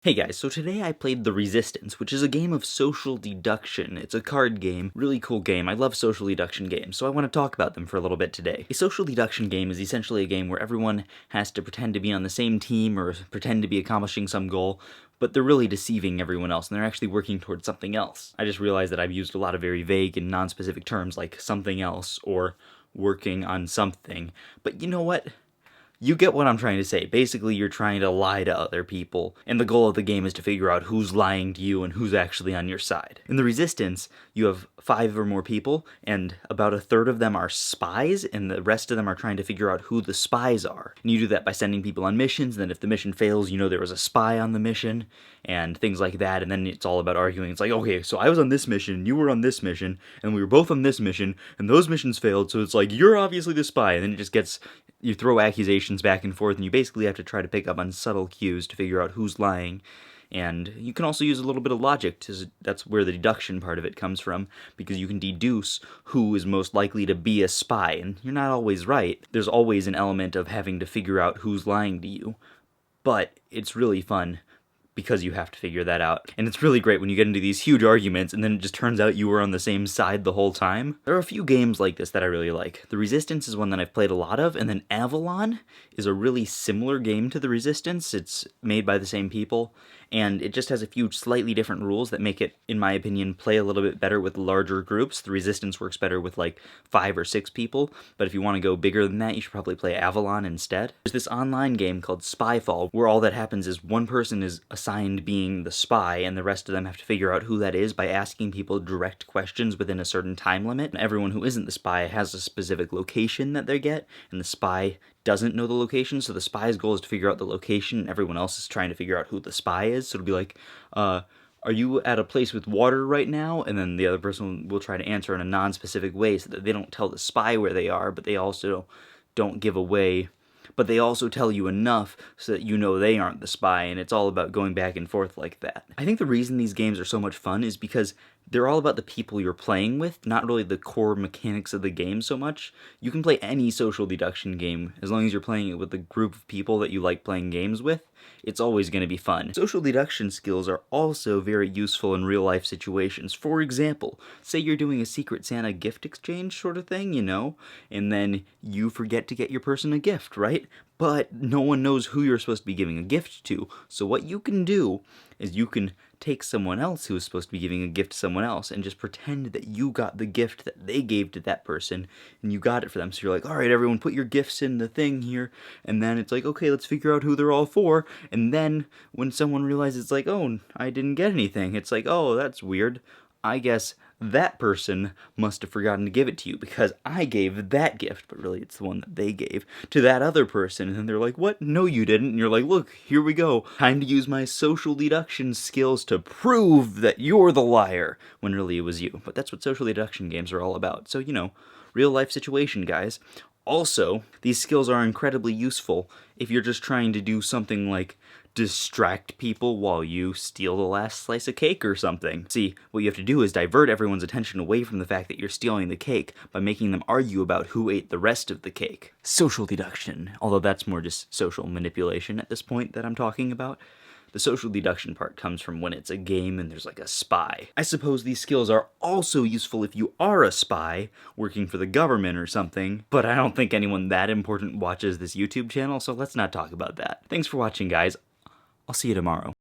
Hey guys, so today I played The Resistance, which is a game of social deduction. It's a card game, really cool game. I love social deduction games, so I want to talk about them for a little bit today. A social deduction game is essentially a game where everyone has to pretend to be on the same team or pretend to be accomplishing some goal, but they're really deceiving everyone else, and they're actually working towards something else. I just realized that I've used a lot of very vague and non-specific terms like something else or working on something, but you know what? You get what I'm trying to say. Basically, you're trying to lie to other people, and the goal of the game is to figure out who's lying to you and who's actually on your side. In The Resistance, you have 5 or more people, and about a third of them are spies, and the rest of them are trying to figure out who the spies are. And you do that by sending people on missions, and then if the mission fails, you know there was a spy on the mission, and things like that, and then it's all about arguing. It's like, okay, so I was on this mission, you were on this mission, and we were both on this mission, and those missions failed, so it's like, you're obviously the spy, and then it just gets... You throw accusations back and forth, and you basically have to try to pick up on subtle cues to figure out who's lying. And you can also use a little bit of logic. That's where the deduction part of it comes from, because you can deduce who is most likely to be a spy, and you're not always right. There's always an element of having to figure out who's lying to you, but it's really fun because you have to figure that out. And it's really great when you get into these huge arguments and then it just turns out you were on the same side the whole time. There are a few games like this that I really like. The Resistance is one that I've played a lot of, and then Avalon is a really similar game to The Resistance. It's made by the same people, and it just has a few slightly different rules that make it, in my opinion, play a little bit better with larger groups. The Resistance works better with like 5 or 6 people, but if you want to go bigger than that, you should probably play Avalon instead. There's this online game called SpyFall, where all that happens is one person is assigned being the spy, and the rest of them have to figure out who that is by asking people direct questions within a certain time limit. And everyone who isn't the spy has a specific location that they get, and the spy doesn't know the location, so the spy's goal is to figure out the location, and everyone else is trying to figure out who the spy is. So it'll be like, are you at a place with water right now? And then the other person will try to answer in a non-specific way so that they don't tell the spy where they are, but they also don't give away, but they also tell you enough so that you know they aren't the spy, and it's all about going back and forth like that. I think the reason these games are so much fun is because they're all about the people you're playing with, not really the core mechanics of the game so much. You can play any social deduction game as long as you're playing it with a group of people that you like playing games with. It's always going to be fun. Social deduction skills are also very useful in real-life situations. For example, say you're doing a Secret Santa gift exchange sort of thing, you know, and then you forget to get your person a gift, right? But no one knows who you're supposed to be giving a gift to. So what you can do is you can take someone else who is supposed to be giving a gift to someone else and just pretend that you got the gift that they gave to that person, and you got it for them. So you're like, all right, everyone, put your gifts in the thing here, and then it's like, okay, let's figure out who they're all for, and then when someone realizes, it's like, oh, I didn't get anything, it's like, oh, that's weird. I guess that person must have forgotten to give it to you because I gave that gift, but really it's the one that they gave, to that other person. And then they're like, what? No, you didn't. And you're like, look, here we go. Time to use my social deduction skills to prove that you're the liar, when really it was you. But that's what social deduction games are all about. So, you know, real life situation, guys. Also, these skills are incredibly useful if you're just trying to do something like distract people while you steal the last slice of cake or something. See, what you have to do is divert everyone's attention away from the fact that you're stealing the cake by making them argue about who ate the rest of the cake. Social deduction, although that's more just social manipulation at this point that I'm talking about. The social deduction part comes from when it's a game and there's like a spy. I suppose these skills are also useful if you are a spy working for the government or something, but I don't think anyone that important watches this YouTube channel, so let's not talk about that. Thanks for watching, guys. I'll see you tomorrow.